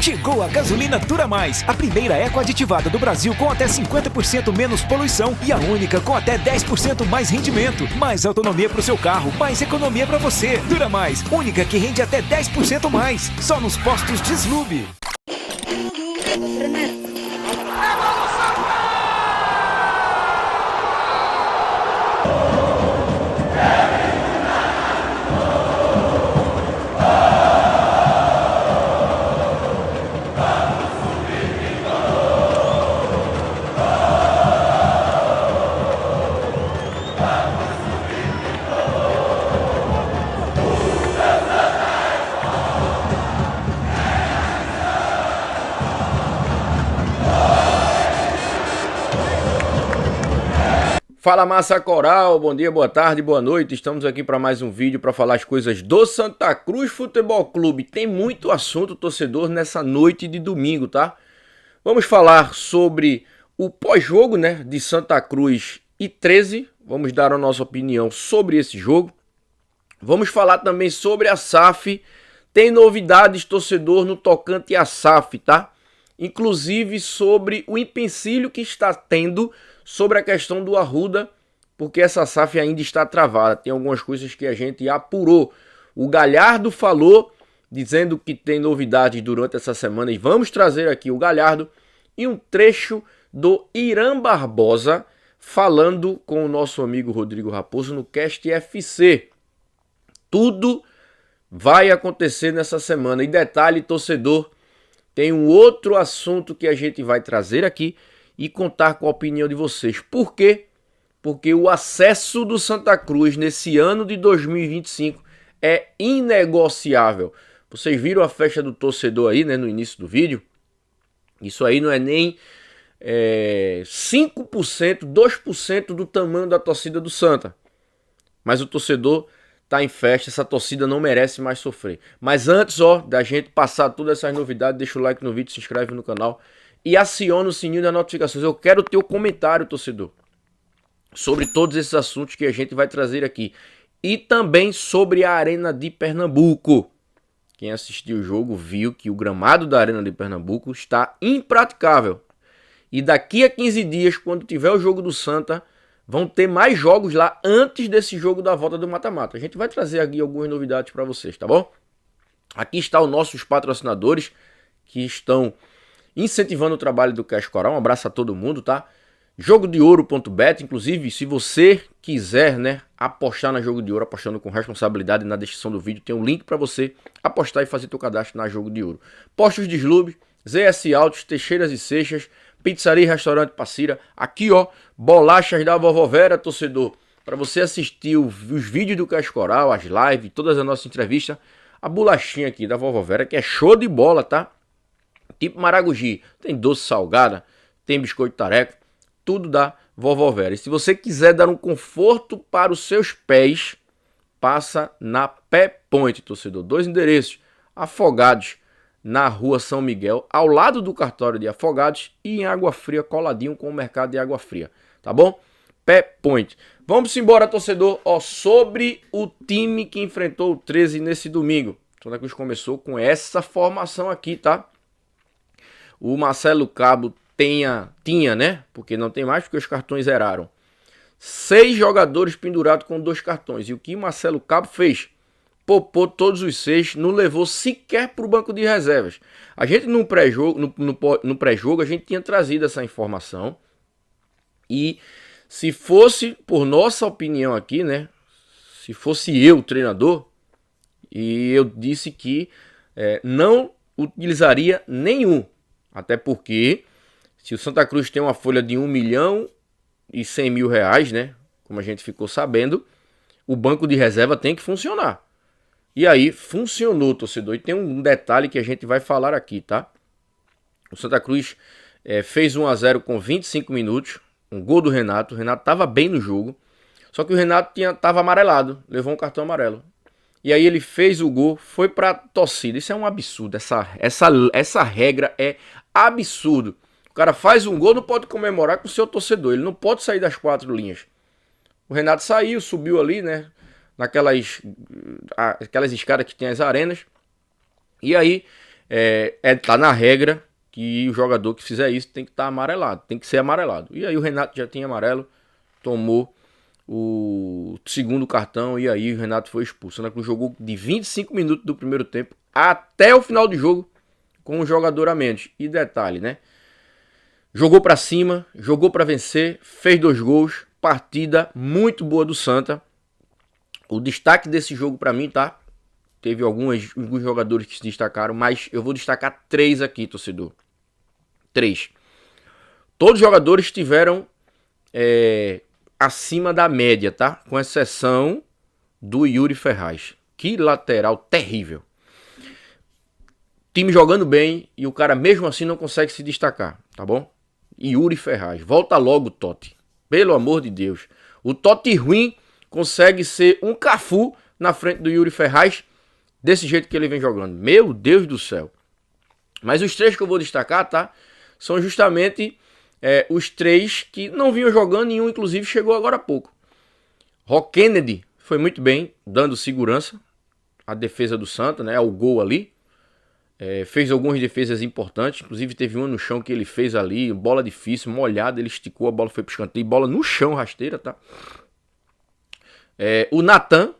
Chegou a gasolina Dura Mais, a primeira eco-aditivada do Brasil com até 50% menos poluição e a única com até 10% mais rendimento. Mais autonomia para o seu carro, mais economia para você. Dura Mais, única que rende até 10% mais. Só nos postos Deslube. Fala massa coral, bom dia, boa tarde, boa noite, estamos aqui para mais um vídeo para falar as coisas do Santa Cruz Futebol Clube. Tem muito assunto, torcedor, nessa noite de domingo, tá? Vamos falar sobre o pós-jogo, né, de Santa Cruz e 13, vamos dar a nossa opinião sobre esse jogo. Vamos falar também sobre a SAF, tem novidades, torcedor, no tocante à SAF, tá? Inclusive sobre o empecilho que está tendo sobre a questão do Arruda, porque essa SAF ainda está travada. Tem algumas coisas que a gente apurou. O Galhardo falou, dizendo que tem novidades durante essa semana, e vamos trazer aqui o Galhardo, e um trecho do Irã Barbosa, falando com o nosso amigo Rodrigo Raposo no Cast FC. Tudo vai acontecer nessa semana. E detalhe, torcedor, tem um outro assunto que a gente vai trazer aqui e contar com a opinião de vocês. Por quê? Porque o acesso do Santa Cruz nesse ano de 2025 é inegociável. Vocês viram a festa do torcedor aí, né, no início do vídeo? Isso aí não é nem 5%, 2% do tamanho da torcida do Santa. Mas o torcedor tá em festa, essa torcida não merece mais sofrer. Mas antes, da gente passar todas essas novidades, deixa o like no vídeo, se inscreve no canal e aciona o sininho das notificações. Eu quero o teu comentário, torcedor, sobre todos esses assuntos que a gente vai trazer aqui. E também sobre a Arena de Pernambuco. Quem assistiu o jogo viu que o gramado da Arena de Pernambuco está impraticável. E daqui a 15 dias, quando tiver o jogo do Santa, vão ter mais jogos lá antes desse jogo da volta do mata-mata. A gente vai trazer aqui algumas novidades para vocês, tá bom? Aqui estão os nossos patrocinadores que estão incentivando o trabalho do Cash Coral. Um abraço a todo mundo, tá? Jogodeouro.bet, inclusive, se você quiser, né, apostar na Jogo de Ouro, apostando com responsabilidade, na descrição do vídeo tem um link para você apostar e fazer teu cadastro na Jogo de Ouro. Postos de Slube, ZS Autos, Teixeiras e Seixas, Pizzaria e Restaurante Passira. Aqui, bolachas da Vovó Vera, torcedor. Para você assistir os vídeos do Cash Coral, as lives, todas as nossas entrevistas, a bolachinha aqui da Vovó Vera, que é show de bola, tá? Tipo Maragogi, tem doce salgada, tem biscoito tareco, tudo da Vovó Vera. E se você quiser dar um conforto para os seus pés, passa na Pé Point, torcedor. 2 endereços, Afogados, na rua São Miguel, ao lado do cartório de Afogados, e em Água Fria, coladinho com o mercado de Água Fria, tá bom? Pé Point. Vamos embora, torcedor, sobre o time que enfrentou o 13 nesse domingo. Santa Cruz começou com essa formação aqui, tá? O Marcelo Cabo tinha, né? Porque não tem mais, porque os cartões zeraram. 6 jogadores pendurados com 2 cartões. E o que Marcelo Cabo fez? Popou todos os 6, não levou sequer para o banco de reservas. A gente no pré-jogo, a gente tinha trazido essa informação. E se fosse, por nossa opinião aqui, né? Se fosse eu, o treinador, e eu disse que não utilizaria nenhum. Até porque, se o Santa Cruz tem uma folha de 1.100.000 reais, né? Como a gente ficou sabendo, o banco de reserva tem que funcionar. E aí, funcionou, torcedor. E tem um detalhe que a gente vai falar aqui, tá? O Santa Cruz fez 1-0 com 25 minutos. Um gol do Renato. O Renato estava bem no jogo. Só que o Renato estava amarelado. Levou um cartão amarelo. E aí ele fez o gol, foi pra torcida. Isso é um absurdo. Essa regra é absurdo. O cara faz um gol, não pode comemorar com o seu torcedor. Ele não pode sair das 4 linhas. O Renato saiu, subiu ali, né? Aquelas escadas que tem as arenas. E aí tá na regra que o jogador que fizer isso tem que estar amarelado, tem que ser amarelado. E aí o Renato já tinha amarelo, tomou o segundo cartão e aí o Renato foi expulso. O Santa Cruz jogou de 25 minutos do primeiro tempo até o final do jogo com um jogador a menos. E detalhe, né? Jogou pra cima, jogou pra vencer, fez 2 gols, partida muito boa do Santa. O destaque desse jogo pra mim, tá? Teve alguns jogadores que se destacaram, mas eu vou destacar 3 aqui, torcedor. 3. Todos os jogadores tiveram acima da média, tá? Com exceção do Yuri Ferraz. Que lateral terrível. Time jogando bem e o cara mesmo assim não consegue se destacar, tá bom? Yuri Ferraz. Volta logo, Totti. Pelo amor de Deus. O Totti ruim consegue ser um Cafu na frente do Yuri Ferraz desse jeito que ele vem jogando. Meu Deus do céu. Mas os 3 que eu vou destacar, tá? São justamente os 3 que não vinham jogando e um inclusive chegou agora há pouco. Rock Kennedy foi muito bem, dando segurança à defesa do Santa, né? Ao gol ali. Fez algumas defesas importantes, inclusive teve uma no chão que ele fez ali, bola difícil, molhada, ele esticou, a bola foi pro escanteio, bola no chão, rasteira, tá? O Natan,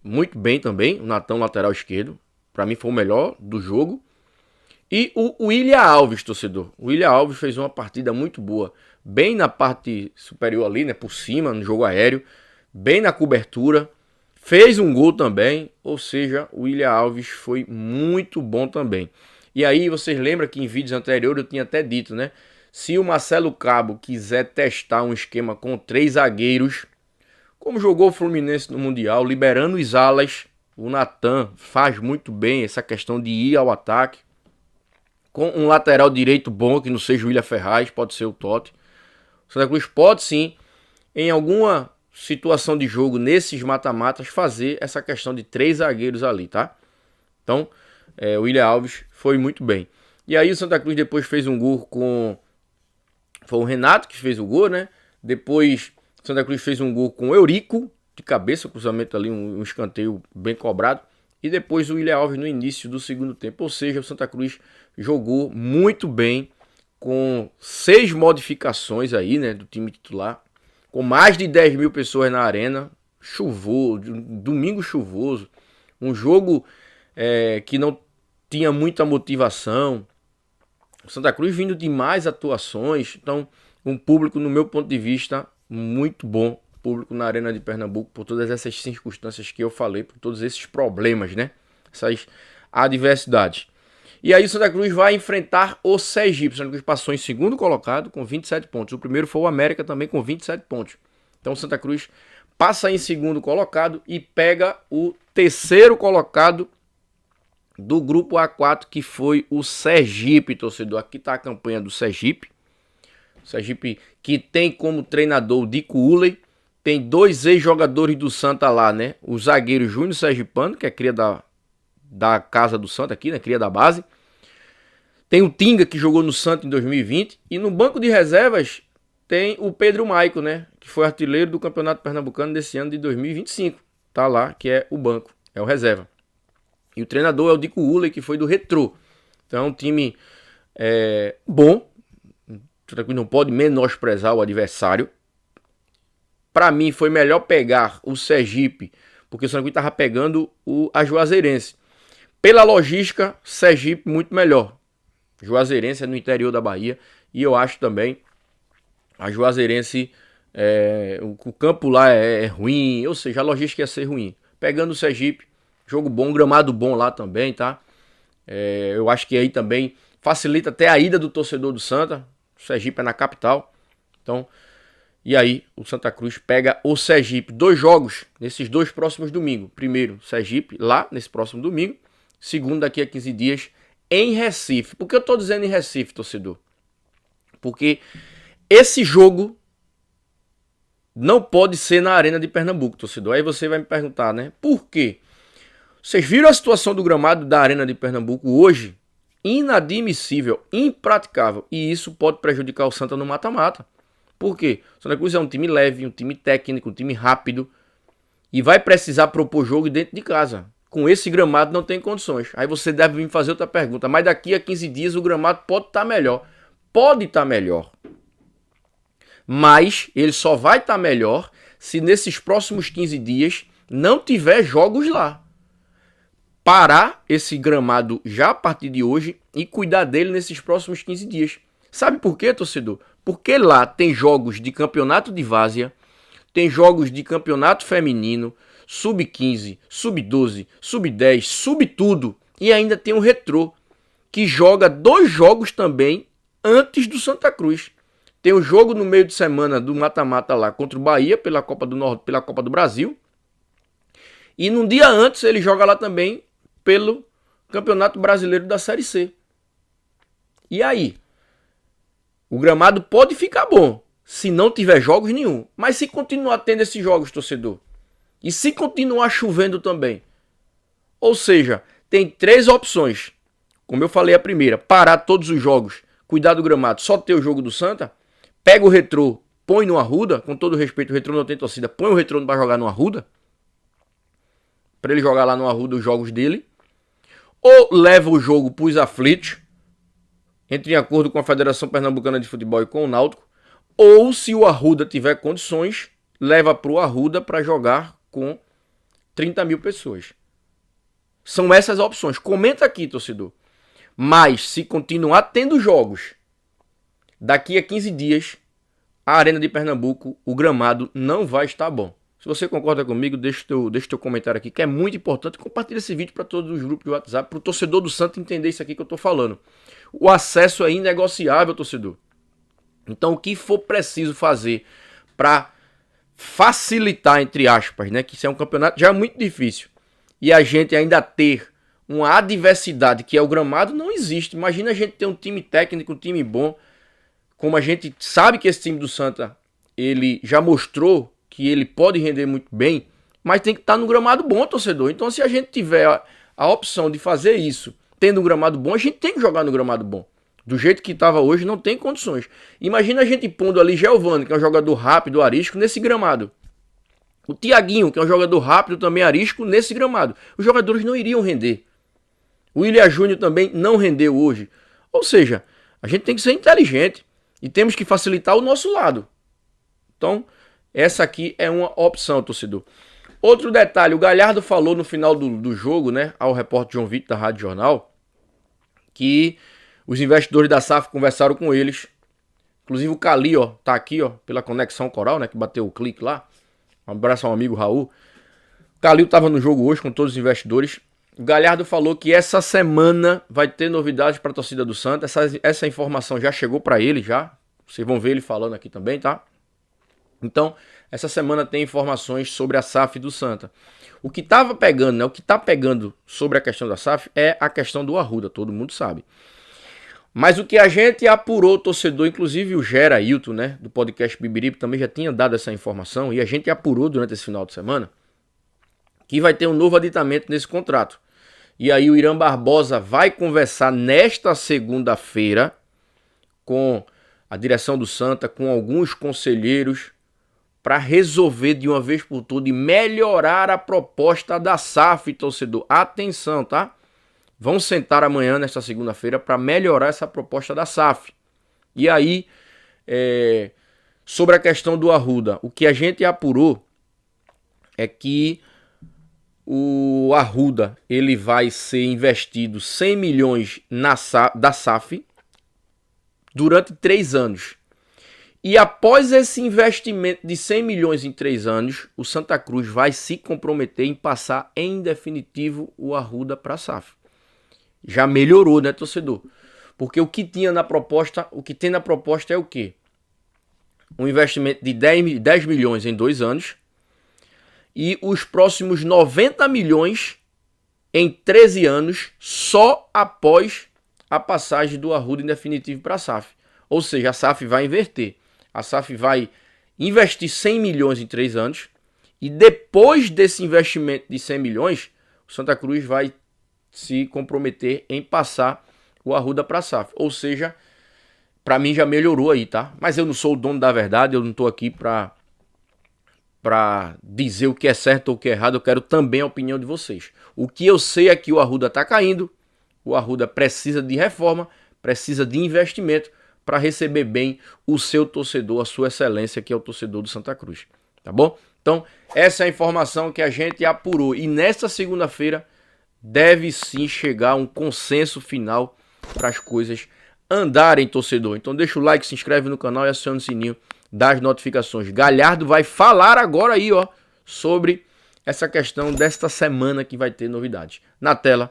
muito bem também, o Natan lateral esquerdo, pra mim foi o melhor do jogo. E o William Alves, torcedor, o William Alves fez uma partida muito boa, bem na parte superior ali, né, por cima, no jogo aéreo, bem na cobertura. Fez um gol também, ou seja, o William Alves foi muito bom também. E aí vocês lembram que em vídeos anteriores eu tinha até dito, né? Se o Marcelo Cabo quiser testar um esquema com 3 zagueiros, como jogou o Fluminense no Mundial, liberando os alas, o Natan faz muito bem essa questão de ir ao ataque. Com um lateral direito bom, que não seja o William Ferraz, pode ser o Totti. O Santa Cruz pode sim, em alguma situação de jogo nesses mata-matas, fazer essa questão de 3 zagueiros ali, tá? Então, o William Alves foi muito bem. E aí o Santa Cruz depois fez um gol com... Foi o Renato que fez o gol, né? Depois o Santa Cruz fez um gol com o Eurico, de cabeça, cruzamento ali, um escanteio bem cobrado. E depois o William Alves no início do segundo tempo. Ou seja, o Santa Cruz jogou muito bem, com 6 modificações aí, né, do time titular. Com mais de 10 mil pessoas na arena, domingo chuvoso, um jogo que não tinha muita motivação, o Santa Cruz vindo de mais atuações, então um público, no meu ponto de vista, muito bom, público na Arena de Pernambuco, por todas essas circunstâncias que eu falei, por todos esses problemas, né, essas adversidades. E aí o Santa Cruz vai enfrentar o Sergipe. O Santa Cruz passou em segundo colocado com 27 pontos. O primeiro foi o América também com 27 pontos. Então o Santa Cruz passa em segundo colocado e pega o terceiro colocado do grupo A4, que foi o Sergipe, torcedor. Aqui está a campanha do Sergipe. O Sergipe que tem como treinador o Dico Uley. Tem 2 ex-jogadores do Santa lá, né? O zagueiro Júnior Sergipano, que é cria da casa do Santa aqui, né? Cria da base. Tem o Tinga, que jogou no Santa em 2020. E no banco de reservas tem o Pedro Maico, né? Que foi artilheiro do Campeonato Pernambucano desse ano de 2025. Tá lá, que é o banco, é o reserva. E o treinador é o Dico Uley, que foi do Retrô. Então é um time bom. Não pode menosprezar o adversário. Para mim foi melhor pegar o Sergipe, porque o Santa Cruz estava pegando a Juazeirense. Pela logística, Sergipe muito melhor. Juazeirense é no interior da Bahia. E eu acho também a Juazeirense, o campo lá é ruim, ou seja, a logística ia ser ruim. Pegando o Sergipe, jogo bom, gramado bom lá também, tá? Eu acho que aí também facilita até a ida do torcedor do Santa. O Sergipe é na capital. Então, e aí o Santa Cruz pega o Sergipe. 2 jogos nesses 2 próximos domingos. Primeiro, Sergipe, lá nesse próximo domingo. Segundo, daqui a 15 dias, em Recife. Por que eu tô dizendo em Recife, torcedor? Porque esse jogo não pode ser na Arena de Pernambuco, torcedor. Aí você vai me perguntar, né? Por quê? Vocês viram a situação do gramado da Arena de Pernambuco hoje? Inadmissível, impraticável. E isso pode prejudicar o Santa no mata-mata. Por quê? O Santa Cruz é um time leve, um time técnico, um time rápido. E vai precisar propor jogo dentro de casa. com esse gramado não tem condições. Aí você deve me fazer outra pergunta, mas daqui a 15 dias o gramado pode estar melhor. Pode estar melhor. Mas ele só vai estar melhor se nesses próximos 15 dias não tiver jogos lá. Parar esse gramado já a partir de hoje e cuidar dele nesses próximos 15 dias. Sabe por quê, torcedor? Porque lá tem jogos de campeonato de várzea, tem jogos de campeonato feminino, sub-15, sub-12, sub-10, sub-tudo. E ainda tem o Retrô, que joga 2 jogos também antes do Santa Cruz. Tem o jogo no meio de semana do mata-mata lá contra o Bahia pela Copa do Brasil. E num dia antes ele joga lá também pelo Campeonato Brasileiro da Série C. E aí? O gramado pode ficar bom se não tiver jogos nenhum. Mas se continuar tendo esses jogos, torcedor, e se continuar chovendo também. Ou seja, tem 3 opções. Como eu falei a primeira, parar todos os jogos, cuidar do gramado, só ter o jogo do Santa. Pega o Retrô, põe no Arruda, com todo respeito, o Retrô não tem torcida, põe o Retrô para jogar no Arruda, para ele jogar lá no Arruda os jogos dele. Ou leva o jogo para os aflitos, entre em acordo com a Federação Pernambucana de Futebol e com o Náutico. Ou, se o Arruda tiver condições, leva para o Arruda para jogar com 30 mil pessoas. São essas opções. Comenta aqui, torcedor. Mas, se continuar tendo jogos, daqui a 15 dias, a Arena de Pernambuco, o gramado não vai estar bom. Se você concorda comigo, deixa teu comentário aqui, que é muito importante. Compartilha esse vídeo para todos os grupos de WhatsApp, para o torcedor do Santa entender isso aqui que eu estou falando. O acesso é inegociável, torcedor. Então, o que for preciso fazer para facilitar, entre aspas, né, que isso é um campeonato já é muito difícil, e a gente ainda ter uma adversidade que é o gramado, não existe. Imagina a gente ter um time técnico, um time bom, como a gente sabe que esse time do Santa, ele já mostrou que ele pode render muito bem, mas tem que estar no gramado bom, torcedor. Então, se a gente tiver a opção de fazer isso, tendo um gramado bom, a gente tem que jogar no gramado bom. Do jeito que estava hoje, não tem condições. Imagina a gente pondo ali Giovani, que é um jogador rápido, arisco, nesse gramado. O Tiaguinho, que é um jogador rápido, também arisco, nesse gramado. Os jogadores não iriam render. O William Júnior também não rendeu hoje. Ou seja, a gente tem que ser inteligente e temos que facilitar o nosso lado. Então, essa aqui é uma opção, torcedor. Outro detalhe, o Galhardo falou no final do jogo, né, ao repórter João Vitor da Rádio Jornal, que os investidores da SAF conversaram com eles. Inclusive o Cali, ó, tá aqui, ó, pela Conexão Coral, né, que bateu o clique lá. Um abraço ao amigo Raul. O Calil estava no jogo hoje com todos os investidores. O Galhardo falou que essa semana vai ter novidades para a torcida do Santa. Essa informação já chegou para ele, já. Vocês vão ver ele falando aqui também, tá? Então, essa semana tem informações sobre a SAF do Santa. O que estava pegando, né? O que está pegando sobre a questão da SAF é a questão do Arruda, todo mundo sabe. Mas o que a gente apurou, torcedor, inclusive o Gera Hilton, né, do podcast Bibiribe, também já tinha dado essa informação, e a gente apurou durante esse final de semana que vai ter um novo aditamento nesse contrato. E aí o Irã Barbosa vai conversar nesta segunda-feira com a direção do Santa, com alguns conselheiros, para resolver de uma vez por todas e melhorar a proposta da SAF, torcedor. Atenção, tá? Vão sentar amanhã, nesta segunda-feira, para melhorar essa proposta da SAF. E aí, sobre a questão do Arruda, o que a gente apurou é que o Arruda ele vai ser investido 100 milhões da SAF durante 3 anos. E após esse investimento de 100 milhões em 3 anos, o Santa Cruz vai se comprometer em passar em definitivo o Arruda para a SAF. Já melhorou, né, torcedor? Porque o que tinha na proposta, o que tem na proposta é o quê? Um investimento de 10 milhões em 2 anos e os próximos 90 milhões em 13 anos só após a passagem do Arruda em definitivo para a SAF. Ou seja, a SAF vai inverter. A SAF vai investir 100 milhões em 3 anos e depois desse investimento de 100 milhões, o Santa Cruz vai se comprometer em passar o Arruda para a SAF. Ou seja, para mim já melhorou aí, tá? Mas eu não sou o dono da verdade, eu não estou aqui para para dizer o que é certo ou o que é errado, eu quero também a opinião de vocês. O que eu sei é que o Arruda está caindo, o Arruda precisa de reforma, precisa de investimento para receber bem o seu torcedor, a sua excelência, que é o torcedor do Santa Cruz. Tá bom? Então, essa é a informação que a gente apurou. E nesta segunda-feira deve sim chegar um consenso final para as coisas andarem, torcedor. Então deixa o like, se inscreve no canal e aciona o sininho das notificações. Galhardo vai falar agora aí, ó, sobre essa questão desta semana que vai ter novidades. Na tela,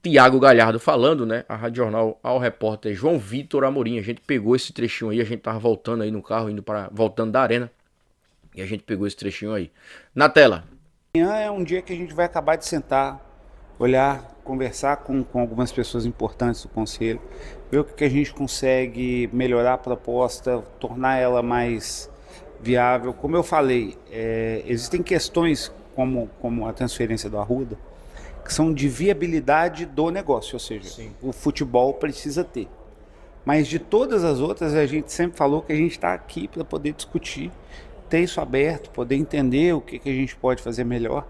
Thiago Galhardo falando, né, a Rádio Jornal ao repórter João Vitor Amorim. A gente pegou esse trechinho aí, a gente tava voltando aí no carro, voltando da arena, e a gente pegou esse trechinho aí. Na tela. Amanhã é um dia que a gente vai acabar de sentar, olhar, conversar com algumas pessoas importantes do conselho, ver o que a gente consegue melhorar a proposta, tornar ela mais viável. Como eu falei, existem questões como a transferência do Arruda, que são de viabilidade do negócio, ou seja, sim, o futebol precisa ter. Mas de todas as outras, a gente sempre falou que a gente está aqui para poder discutir, ter isso aberto, poder entender o que a gente pode fazer melhor.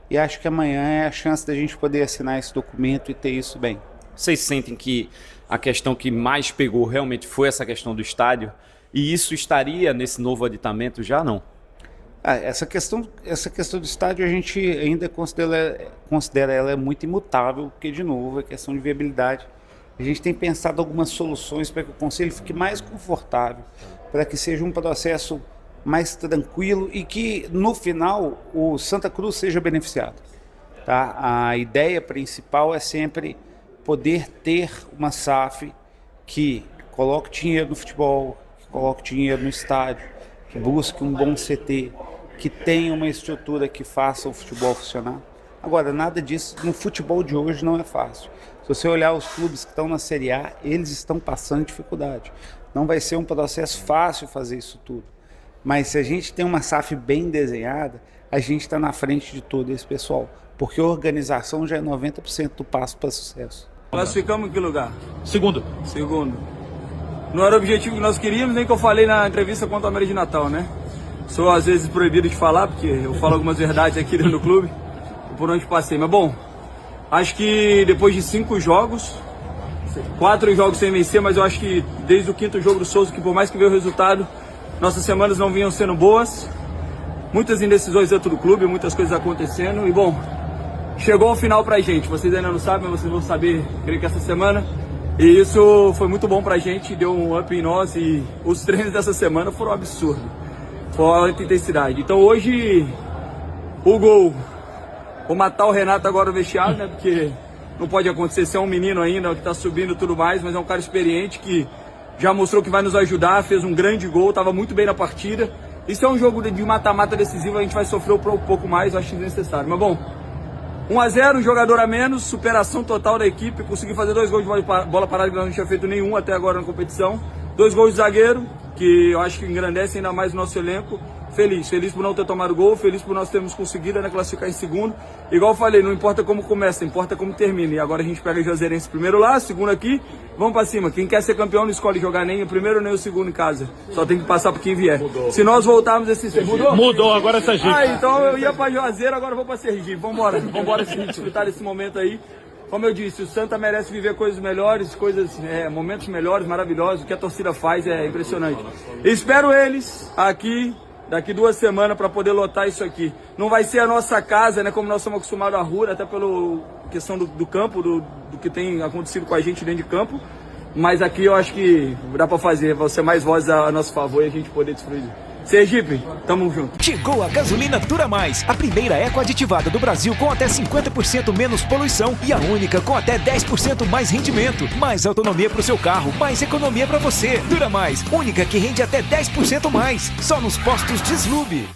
E acho que amanhã é a chance da gente poder assinar esse documento e ter isso bem. Vocês sentem que a questão que mais pegou realmente foi essa questão do estádio? E isso estaria nesse novo aditamento já, não? Essa questão do estádio a gente ainda considera ela muito imutável, porque, de novo, é questão de viabilidade. A gente tem pensado algumas soluções para que o conselho fique mais confortável, para que seja um processo mais tranquilo e que, no final, o Santa Cruz seja beneficiado. Tá? A ideia principal é sempre poder ter uma SAF que coloque dinheiro no futebol, que coloque dinheiro no estádio, que busque um bom CT, que tenha uma estrutura que faça o futebol funcionar. Agora, nada disso no futebol de hoje não é fácil. Se você olhar os clubes que estão na Série A, eles estão passando dificuldade. Não vai ser um processo fácil fazer isso tudo. Mas se a gente tem uma SAF bem desenhada, a gente está na frente de todo esse pessoal. Porque a organização já é 90% do passo para sucesso. Classificamos em que lugar? Segundo. Não era o objetivo que nós queríamos, nem que eu falei na entrevista contra o América de Natal, né? Sou às vezes proibido de falar, porque eu falo algumas verdades aqui dentro do clube, por onde passei. Mas bom, acho que depois de 5 jogos, 4 jogos sem vencer, mas eu acho que desde o 5º jogo do Souza, que por mais que veio o resultado, nossas semanas não vinham sendo boas. Muitas indecisões dentro do clube, muitas coisas acontecendo. E bom, chegou ao final pra gente. Vocês ainda não sabem, mas vocês vão saber, creio que essa semana. E isso foi muito bom pra gente, deu um up em nós. E os treinos dessa semana foram um absurdo. Foi alta intensidade. Então hoje, o gol, vou matar o Renato agora no vestiário, né? Porque não pode acontecer, se é um menino ainda que tá subindo e tudo mais, mas é um cara experiente que já mostrou que vai nos ajudar, fez um grande gol, estava muito bem na partida. Isso é um jogo de mata-mata decisivo, a gente vai sofrer um pouco mais, eu acho desnecessário. Mas bom, 1-0, um jogador a menos, superação total da equipe, consegui fazer 2 gols de bola parada que nós não tinha feito nenhum até agora na competição. 2 gols de zagueiro, que eu acho que engrandece ainda mais o nosso elenco. Feliz por não ter tomado gol, feliz por nós termos conseguido, né, classificar em segundo. Igual eu falei, não importa como começa, importa como termina. E agora a gente pega o Juazeirense primeiro lá, segundo aqui, vamos pra cima. Quem quer ser campeão não escolhe jogar nem o primeiro nem o segundo em casa. Só tem que passar por quem vier. Mudou. Se nós voltarmos esse... Mudou, agora é Sergipe. Então eu ia pra Juazeiro, agora eu vou pra Sergipe. Vambora desfrutar desse momento aí. Como eu disse, o Santa merece viver coisas melhores, momentos melhores, maravilhosos. O que a torcida faz é impressionante. Espero eles aqui daqui 2 semanas para poder lotar isso aqui. Não vai ser a nossa casa, né, como nós estamos acostumados à rua, até pela questão do campo, do que tem acontecido com a gente dentro de campo. Mas aqui eu acho que dá para fazer, vai ser mais voz a nosso favor e a gente poder desfrutar. Sergipe, tamo junto. Chegou a gasolina Dura Mais, a primeira eco-aditivada do Brasil com até 50% menos poluição e a única com até 10% mais rendimento. Mais autonomia pro seu carro, mais economia pra você. Dura Mais, única que rende até 10% mais. Só nos postos Deslube.